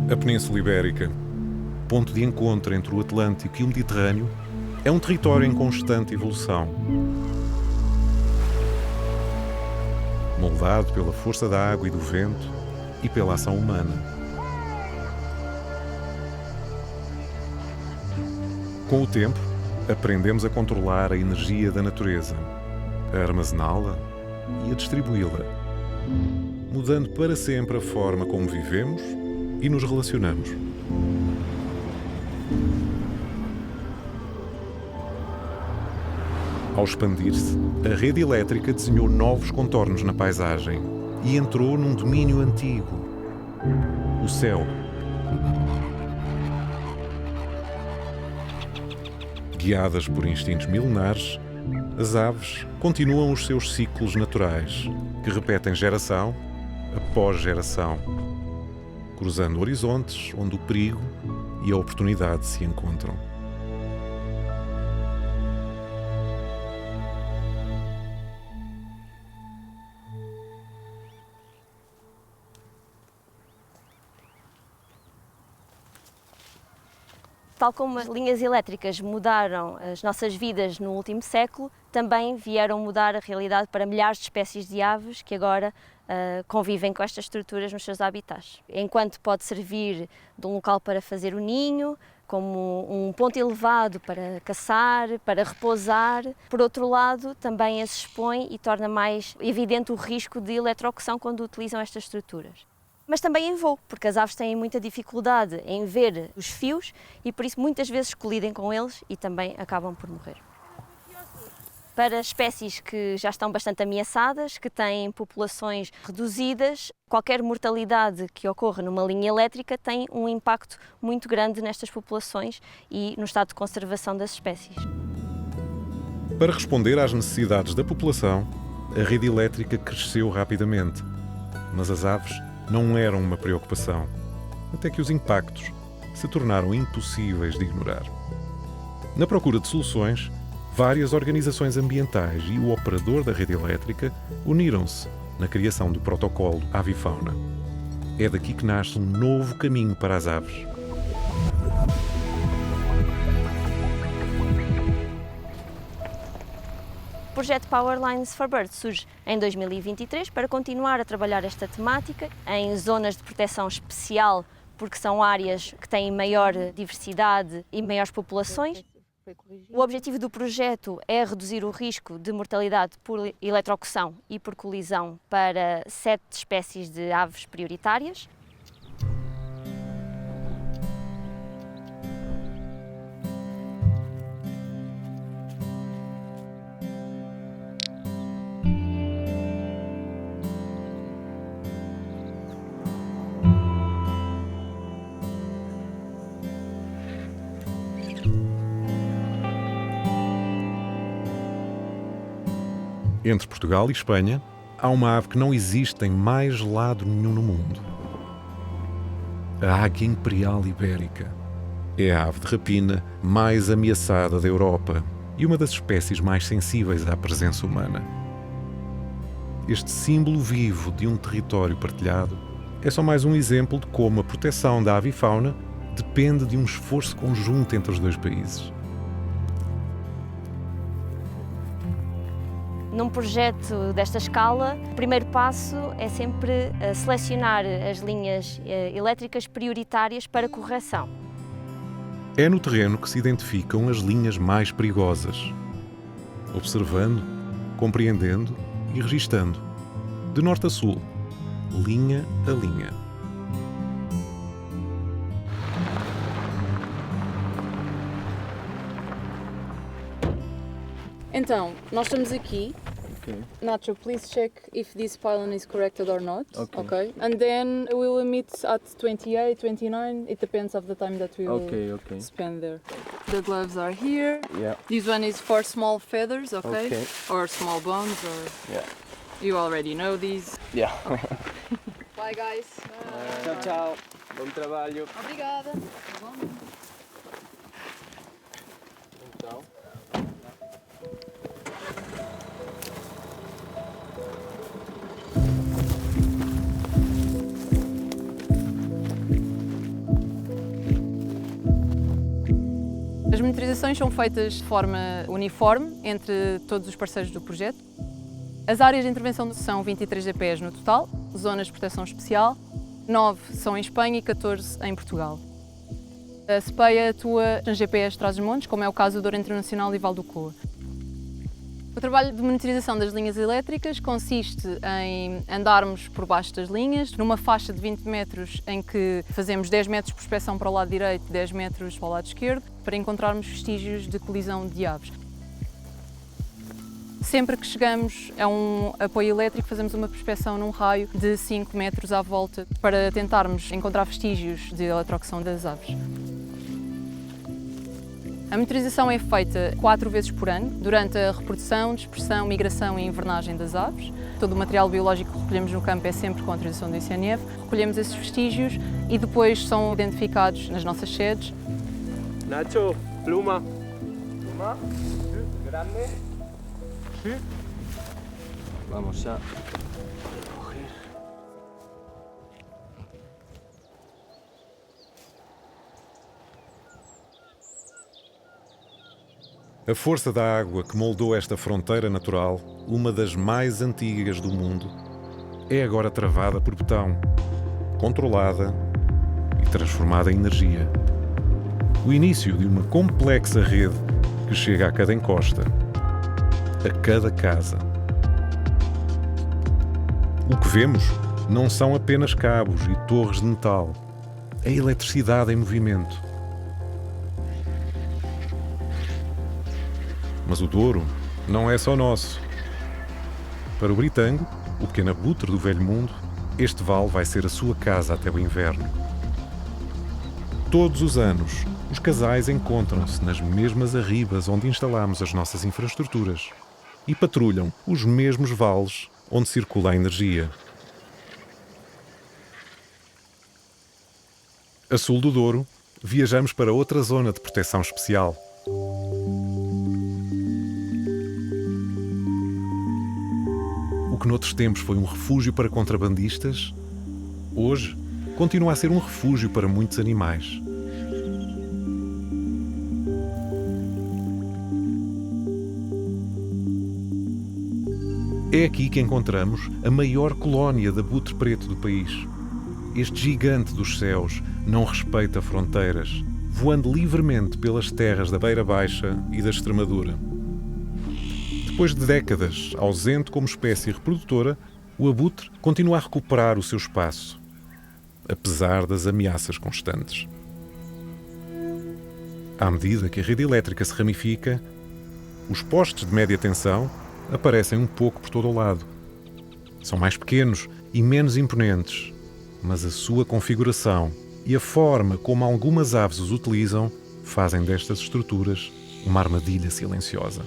A Península Ibérica, ponto de encontro entre o Atlântico e o Mediterrâneo, é um território em constante evolução. Moldado pela força da água e do vento e pela ação humana. Com o tempo, aprendemos a controlar a energia da natureza, a armazená-la e a distribuí-la, mudando para sempre a forma como vivemos e nos relacionamos. Ao expandir-se, a rede elétrica desenhou novos contornos na paisagem e entrou num domínio antigo, o céu. Guiadas por instintos milenares, as aves continuam os seus ciclos naturais, que repetem geração após geração, cruzando horizontes onde o perigo e a oportunidade se encontram. Tal como as linhas elétricas mudaram as nossas vidas no último século, também vieram mudar a realidade para milhares de espécies de aves que agora convivem com estas estruturas nos seus habitats. Enquanto pode servir de um local para fazer o ninho, como um ponto elevado para caçar, para repousar, por outro lado, também as expõe e torna mais evidente o risco de eletrocução quando utilizam estas estruturas. Mas também em voo, porque as aves têm muita dificuldade em ver os fios e por isso muitas vezes colidem com eles e também acabam por morrer. Para espécies que já estão bastante ameaçadas, que têm populações reduzidas, qualquer mortalidade que ocorra numa linha elétrica tem um impacto muito grande nestas populações e no estado de conservação das espécies. Para responder às necessidades da população, a rede elétrica cresceu rapidamente, mas as aves não eram uma preocupação, até que os impactos se tornaram impossíveis de ignorar. Na procura de soluções, várias organizações ambientais e o operador da rede elétrica uniram-se na criação do protocolo Avifauna. É daqui que nasce um novo caminho para as aves. O projeto Power Lines for Birds surge em 2023 para continuar a trabalhar esta temática em zonas de proteção especial, porque são áreas que têm maior diversidade e maiores populações. O objetivo do projeto é reduzir o risco de mortalidade por eletrocução e por colisão para 7 espécies de aves prioritárias. Entre Portugal e Espanha, há uma ave que não existe em mais lado nenhum no mundo. A águia imperial ibérica. É a ave de rapina mais ameaçada da Europa e uma das espécies mais sensíveis à presença humana. Este símbolo vivo de um território partilhado é só mais um exemplo de como a proteção da avifauna depende de um esforço conjunto entre os dois países. Num projeto desta escala, o primeiro passo é sempre selecionar as linhas elétricas prioritárias para correção. É no terreno que se identificam as linhas mais perigosas, observando, compreendendo e registando, de norte a sul, linha a linha. Então, nós estamos aqui. Okay. Nacho, please check if this pylon is corrected or not. Okay. And then we will meet at 28, 29. It depends of the time that we will Okay. spend there. The gloves are here. Yeah. This one is for small feathers, Okay. or small bones, or Yeah. you already know these. Yeah. Bye, guys. Tchau, tchau. Bom trabalho. Obrigada. Então. monitorizações são feitas de forma uniforme entre todos os parceiros do projeto. As áreas de intervenção são 23 DPEs no total, zonas de proteção especial, 9 são em Espanha e 14 em Portugal. A CPEA atua nas GPEs de Trás-os-Montes, como é o caso do Douro Internacional e Val do Coa. O trabalho de monitorização das linhas elétricas consiste em andarmos por baixo das linhas, numa faixa de 20 metros em que fazemos 10 metros de prospeção para o lado direito e 10 metros para o lado esquerdo, para encontrarmos vestígios de colisão de aves. Sempre que chegamos a um apoio elétrico, fazemos uma prospeção num raio de 5 metros à volta para tentarmos encontrar vestígios de eletrocução das aves. A monitorização é feita 4 vezes por ano, durante a reprodução, dispersão, migração e invernagem das aves. Todo o material biológico que recolhemos no campo é sempre com autorização do ICNF. Recolhemos esses vestígios e depois são identificados nas nossas sedes. Nacho, pluma. Pluma. Grande. Vamos a coger. A força da água que moldou esta fronteira natural, uma das mais antigas do mundo, é agora travada por betão, controlada e transformada em energia. O início de uma complexa rede que chega a cada encosta, a cada casa. O que vemos não são apenas cabos e torres de metal, é eletricidade em movimento. Mas o Douro não é só nosso. Para o Britango, o pequeno abutre do velho mundo, este vale vai ser a sua casa até o inverno. Todos os anos, os casais encontram-se nas mesmas arribas onde instalamos as nossas infraestruturas e patrulham os mesmos vales onde circula a energia. A sul do Douro, viajamos para outra zona de proteção especial. O que noutros tempos foi um refúgio para contrabandistas, hoje continua a ser um refúgio para muitos animais. É aqui que encontramos a maior colónia de abutre preto do país. Este gigante dos céus não respeita fronteiras, voando livremente pelas terras da Beira Baixa e da Extremadura. Depois de décadas ausente como espécie reprodutora, o abutre continua a recuperar o seu espaço, apesar das ameaças constantes. À medida que a rede elétrica se ramifica, os postes de média tensão aparecem um pouco por todo o lado. São mais pequenos e menos imponentes, mas a sua configuração e a forma como algumas aves os utilizam fazem destas estruturas uma armadilha silenciosa.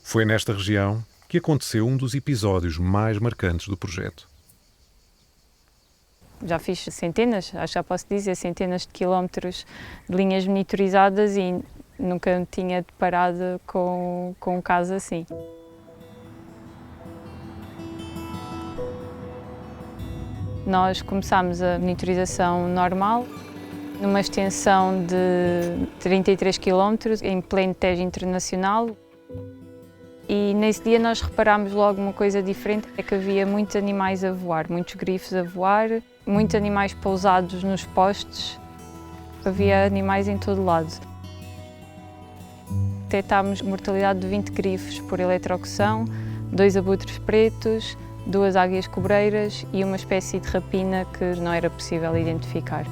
Foi nesta região que aconteceu um dos episódios mais marcantes do projeto. Já fiz centenas, acho que já posso dizer, centenas de quilómetros de linhas monitorizadas e nunca me tinha deparado com um caso assim. Nós começámos a monitorização normal, numa extensão de 33 km, em pleno Tejo Internacional. E nesse dia nós reparámos logo uma coisa diferente, é que havia muitos animais a voar, muitos grifos a voar, muitos animais pousados nos postes, havia animais em todo lado. Detectámos mortalidade de 20 grifos por eletrocução, 2 abutres pretos, 2 águias cobreiras e uma espécie de rapina que não era possível identificar.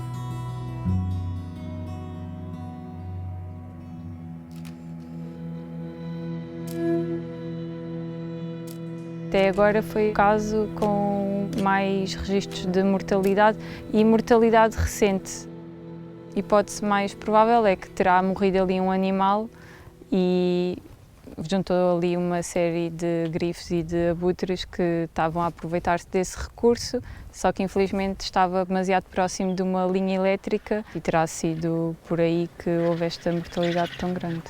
Até agora foi o caso com mais registros de mortalidade e mortalidade recente. A hipótese mais provável é que terá morrido ali um animal e juntou ali uma série de grifos e de abutres que estavam a aproveitar-se desse recurso, só que infelizmente estava demasiado próximo de uma linha elétrica e terá sido por aí que houve esta mortalidade tão grande.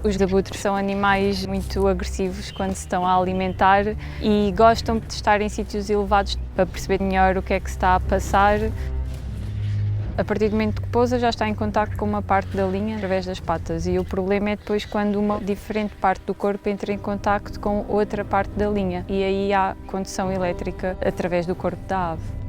Os abutres são animais muito agressivos quando se estão a alimentar e gostam de estar em sítios elevados para perceber melhor o que é que se está a passar. A partir do momento que pousa, já está em contacto com uma parte da linha através das patas e o problema é depois quando uma diferente parte do corpo entra em contacto com outra parte da linha e aí há condução elétrica através do corpo da ave.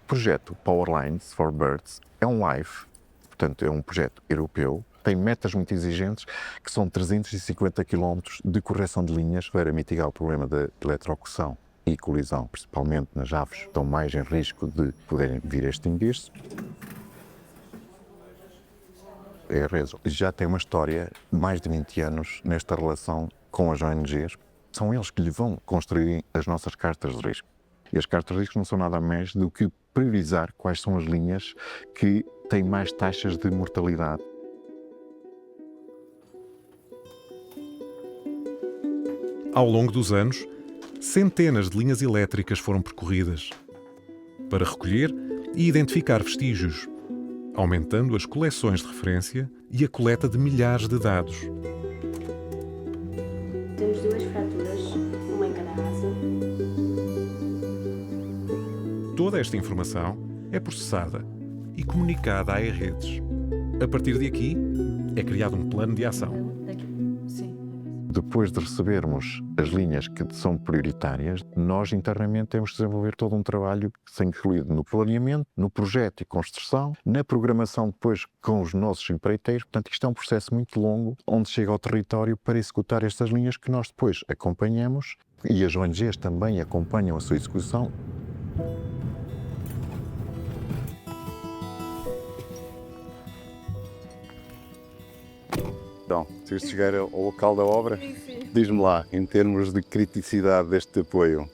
O projeto Powerlines for Birds é um LIFE, portanto é um projeto europeu, tem metas muito exigentes, que são 350 km de correção de linhas para mitigar o problema da eletrocução e colisão, principalmente nas aves que estão mais em risco de poderem vir a extinguir-se. A RESO já tem uma história de mais de 20 anos nesta relação com as ONGs. São eles que lhe vão construir as nossas cartas de risco. E as cartas de risco não são nada mais do que priorizar quais são as linhas que têm mais taxas de mortalidade. Ao longo dos anos, centenas de linhas elétricas foram percorridas para recolher e identificar vestígios, aumentando as coleções de referência e a coleta de milhares de dados. Temos 2 fraturas, uma em cada asa. Toda esta informação é processada e comunicada às redes. A partir de aqui, é criado um plano de ação. Depois de recebermos as linhas que são prioritárias, nós internamente temos que desenvolver todo um trabalho que se incluído no planeamento, no projeto e construção, na programação depois com os nossos empreiteiros. Portanto, isto é um processo muito longo, onde chega ao território para executar estas linhas que nós depois acompanhamos e as ONGs também acompanham a sua execução. Então, se chegar ao local da obra, diz-me lá, em termos de criticidade deste apoio.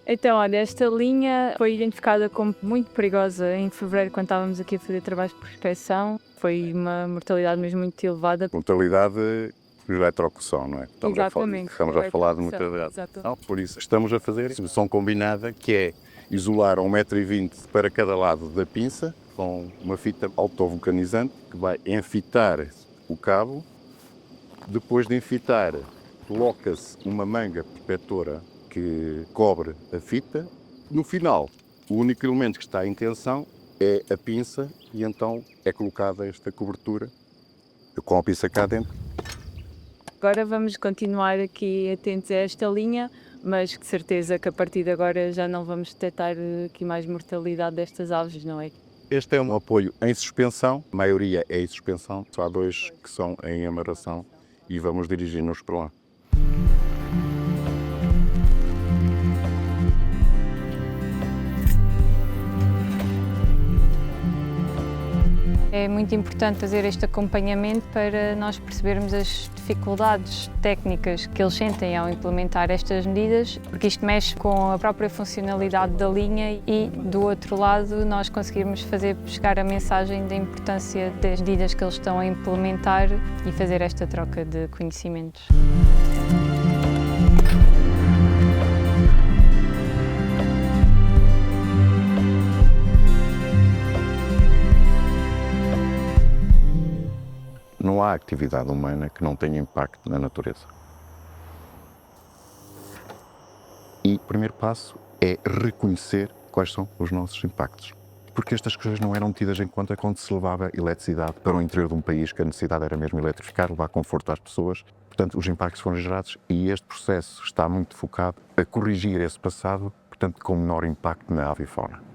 Então, olha, esta linha foi identificada como muito perigosa em fevereiro, quando estávamos aqui a fazer trabalhos de prospecção. Foi uma mortalidade mesmo muito elevada. Mortalidade de eletrocução, não é? Exatamente. Estamos a falar de mortalidade. Não, por isso, estamos a fazer a solução combinada, que é isolar 1,20 m para cada lado da pinça, com uma fita autovulcanizante, que vai enfitar o cabo. Depois de enfitar, coloca-se uma manga protetora que cobre a fita. No final, o único elemento que está em tensão é a pinça e então é colocada esta cobertura com a pinça cá dentro. Agora vamos continuar aqui atentos a esta linha, mas de certeza que a partir de agora já não vamos detectar aqui mais mortalidade destas aves, não é? Este é um apoio em suspensão, a maioria é em suspensão, só há 2 que são em amarração. E vamos dirigir-nos para lá. É muito importante fazer este acompanhamento para nós percebermos as dificuldades técnicas que eles sentem ao implementar estas medidas, porque isto mexe com a própria funcionalidade da linha e, do outro lado, nós conseguirmos fazer chegar a mensagem da importância das medidas que eles estão a implementar e fazer esta troca de conhecimentos. Não há atividade humana que não tenha impacto na natureza. E o primeiro passo é reconhecer quais são os nossos impactos. Porque estas coisas não eram tidas em conta quando se levava eletricidade para o interior de um país, que a necessidade era mesmo eletrificar, levar conforto às pessoas. Portanto, os impactos foram gerados e este processo está muito focado a corrigir esse passado, portanto, com menor impacto na avifauna.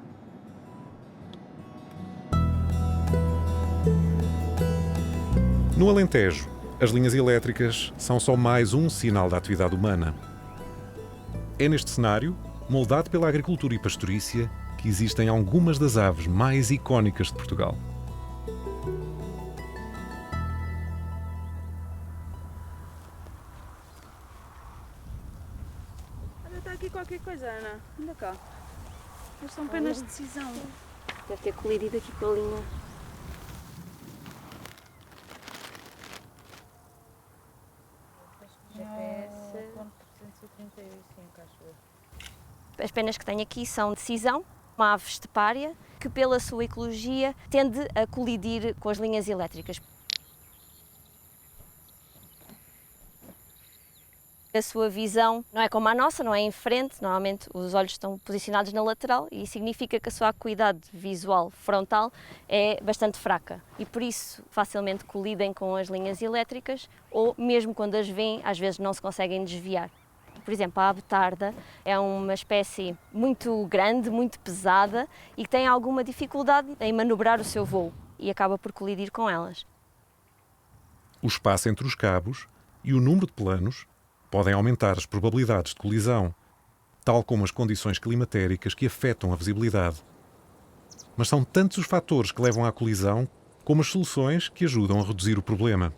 No Alentejo, as linhas elétricas são só mais um sinal da atividade humana. É neste cenário, moldado pela agricultura e pastorícia, que existem algumas das aves mais icónicas de Portugal. Olha, está aqui qualquer coisa, Ana. Anda cá. Eles são penas de decisão. Deve ter colidido aqui com a linha. GPS. 135, acho eu. As penas que tenho aqui são de cisão, uma ave estepária, que pela sua ecologia tende a colidir com as linhas elétricas. A sua visão não é como a nossa, não é em frente, normalmente os olhos estão posicionados na lateral e significa que a sua acuidade visual frontal é bastante fraca e por isso facilmente colidem com as linhas elétricas ou mesmo quando as veem, às vezes não se conseguem desviar. Por exemplo, a ave tarda é uma espécie muito grande, muito pesada e que tem alguma dificuldade em manobrar o seu voo e acaba por colidir com elas. O espaço entre os cabos e o número de planos podem aumentar as probabilidades de colisão, tal como as condições climatéricas que afetam a visibilidade. Mas são tantos os fatores que levam à colisão como as soluções que ajudam a reduzir o problema.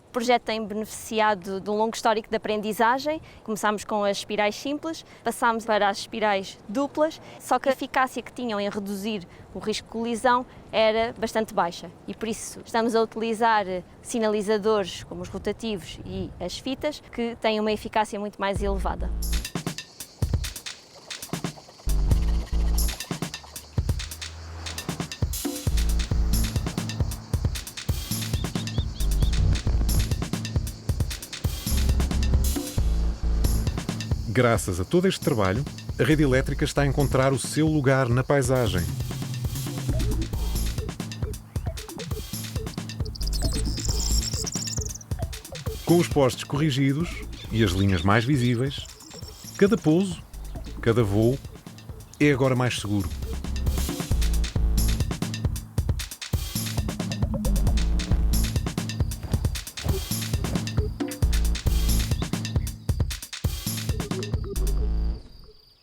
O projeto tem beneficiado de um longo histórico de aprendizagem. Começámos com as espirais simples, passámos para as espirais duplas, só que a eficácia que tinham em reduzir o risco de colisão era bastante baixa e por isso estamos a utilizar sinalizadores como os rotativos e as fitas que têm uma eficácia muito mais elevada. Graças a todo este trabalho, a rede elétrica está a encontrar o seu lugar na paisagem. Com os postes corrigidos e as linhas mais visíveis, cada pouso, cada voo é agora mais seguro.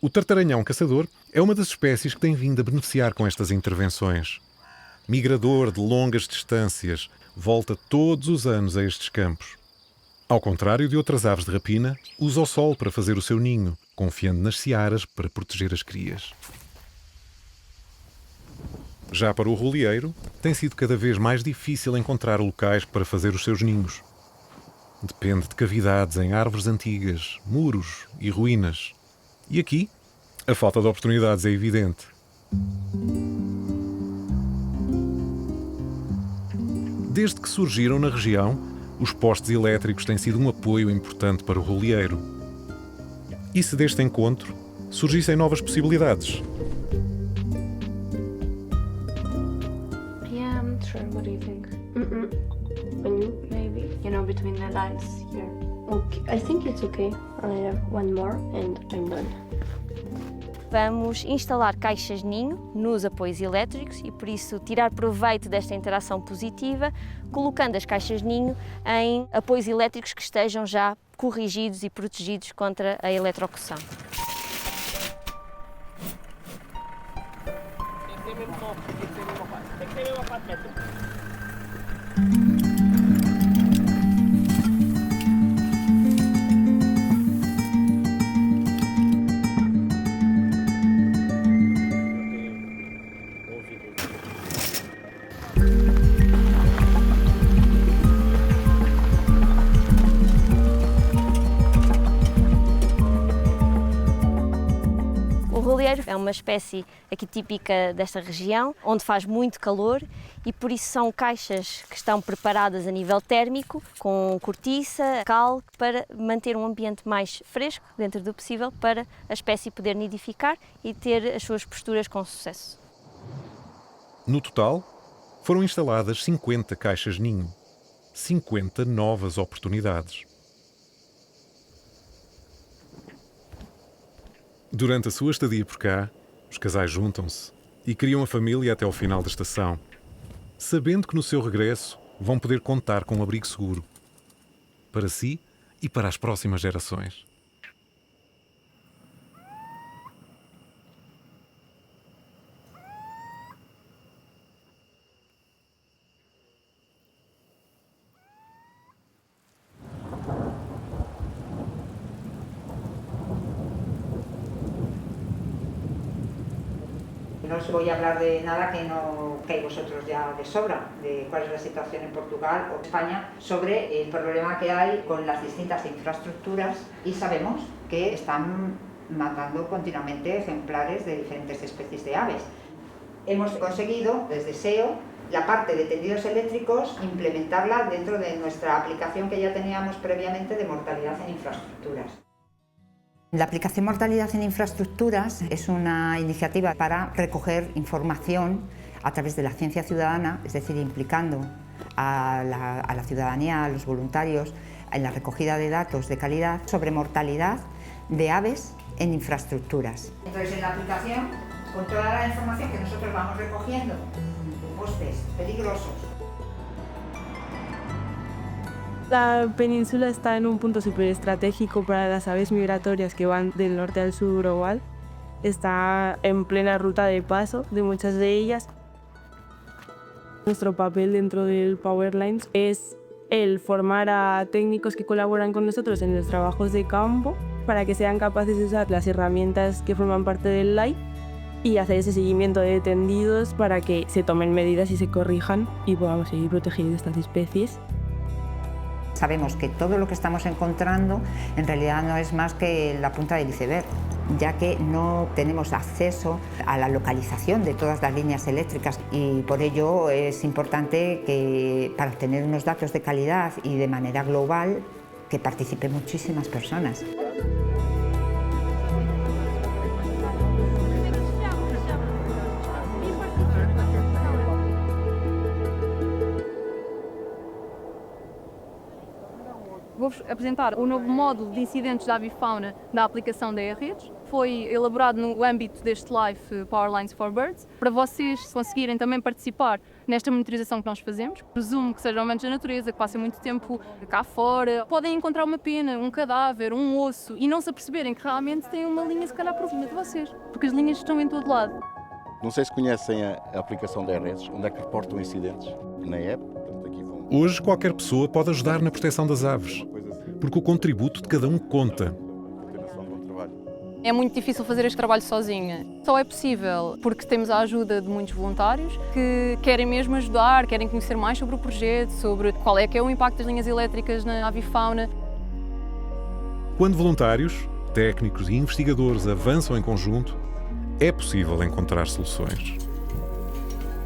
O tartaranhão caçador é uma das espécies que tem vindo a beneficiar com estas intervenções. Migrador de longas distâncias, volta todos os anos a estes campos. Ao contrário de outras aves de rapina, usa o sol para fazer o seu ninho, confiando nas searas para proteger as crias. Já para o rolieiro, tem sido cada vez mais difícil encontrar locais para fazer os seus ninhos. Depende de cavidades em árvores antigas, muros e ruínas. E aqui, a falta de oportunidades é evidente. Desde que surgiram na região, os postes elétricos têm sido um apoio importante para o rolieiro. E se deste encontro surgissem novas possibilidades? Yeah, I'm not sure. What do you think? And you? Maybe. You know, between the lines here. Okay, I think it's okay. I have one more and I'm done. Vamos instalar caixas ninho nos apoios elétricos e, por isso, tirar proveito desta interação positiva, colocando as caixas ninho em apoios elétricos que estejam já corrigidos e protegidos contra a eletrocução. O rolieiro é uma espécie aqui típica desta região, onde faz muito calor e por isso são caixas que estão preparadas a nível térmico, com cortiça, cal, para manter um ambiente mais fresco, dentro do possível, para a espécie poder nidificar e ter as suas posturas com sucesso. No total, foram instaladas 50 caixas ninho. 50 novas oportunidades. Durante a sua estadia por cá, os casais juntam-se e criam a família até ao final da estação, sabendo que no seu regresso vão poder contar com um abrigo seguro, para si e para as próximas gerações. No os voy a hablar de nada que hay vosotros ya de sobra, de cuál es la situación en Portugal o España, sobre el problema que hay con las distintas infraestructuras, y sabemos que están matando continuamente ejemplares de diferentes especies de aves. Hemos conseguido, desde SEO, la parte de tendidos eléctricos, implementarla dentro de nuestra aplicación que ya teníamos previamente de mortalidad en infraestructuras. La aplicación Mortalidad en Infraestructuras es una iniciativa para recoger información a través de la ciencia ciudadana, es decir, implicando a la ciudadanía, a los voluntarios, en la recogida de datos de calidad sobre mortalidad de aves en infraestructuras. Entonces, en la aplicación, con toda la información que nosotros vamos recogiendo, postes peligrosos. La península está en un punto súper estratégico para las aves migratorias que van del norte al sur global. Está en plena ruta de paso de muchas de ellas. Nuestro papel dentro del Powerlines es el formar a técnicos que colaboran con nosotros en los trabajos de campo para que sean capaces de usar las herramientas que forman parte del LIFE y hacer ese seguimiento de tendidos para que se tomen medidas y se corrijan y podamos seguir protegiendo estas especies. Sabemos que todo lo que estamos encontrando en realidad no es más que la punta del iceberg, ya que no tenemos acceso a la localización de todas las líneas eléctricas, y por ello es importante que, para obtener unos datos de calidad y de manera global, que participen muchísimas personas. Vou-vos apresentar o novo módulo de incidentes da avifauna da aplicação da E-Redes. Foi elaborado no âmbito deste LIFE Powerlines for Birds, para vocês conseguirem também participar nesta monitorização que nós fazemos. Presumo que sejam amantes da natureza, que passem muito tempo cá fora. Podem encontrar uma pena, um cadáver, um osso e não se aperceberem que realmente tem uma linha, se calhar, por cima de vocês, porque as linhas estão em todo lado. Não sei se conhecem a aplicação da E-Redes, onde é que reportam incidentes na app. Hoje, qualquer pessoa pode ajudar na proteção das aves, porque o contributo de cada um conta. É muito difícil fazer este trabalho sozinha. Só é possível porque temos a ajuda de muitos voluntários que querem mesmo ajudar, querem conhecer mais sobre o projeto, sobre qual é que é o impacto das linhas elétricas na avifauna. Quando voluntários, técnicos e investigadores avançam em conjunto, é possível encontrar soluções.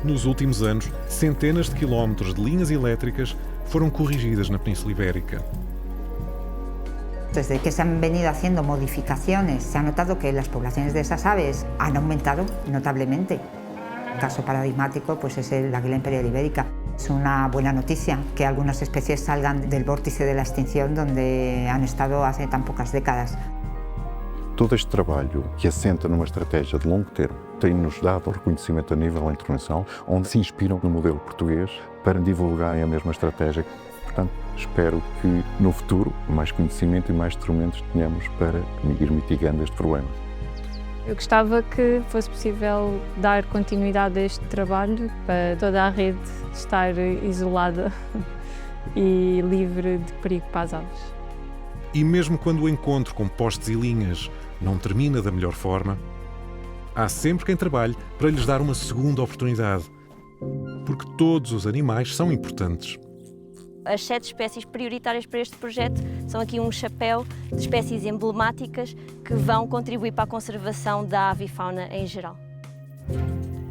Nos últimos anos, centenas de quilómetros de linhas elétricas foram corrigidas na Península Ibérica. Desde que se han venido haciendo modificaciones, se ha notado que las poblaciones de esas aves han aumentado notablemente. El caso paradigmático pues, es el águila imperial ibérica. Es una buena noticia que algunas especies salgan del vórtice de la extinción donde han estado hace tan pocas décadas. Todo este trabalho, que assenta numa estratégia de longo termo, tem-nos dado reconhecimento a nível internacional, onde se inspiram no modelo português para divulgarem a mesma estratégia. Portanto, espero que no futuro mais conhecimento e mais instrumentos tenhamos para ir mitigando este problema. Eu gostava que fosse possível dar continuidade a este trabalho para toda a rede estar isolada e livre de perigo para as aves. E mesmo quando o encontro com postes e linhas não termina da melhor forma, há sempre quem trabalhe para lhes dar uma segunda oportunidade, porque todos os animais são importantes. As 7 espécies prioritárias para este projeto são aqui um chapéu de espécies emblemáticas que vão contribuir para a conservação da avifauna em geral.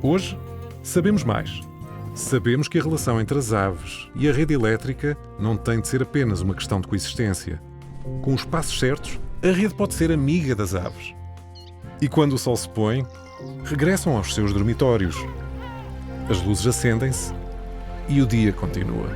Hoje, sabemos mais. Sabemos que a relação entre as aves e a rede elétrica não tem de ser apenas uma questão de coexistência. Com os passos certos, a rede pode ser amiga das aves. E quando o sol se põe, regressam aos seus dormitórios. As luzes acendem-se e o dia continua.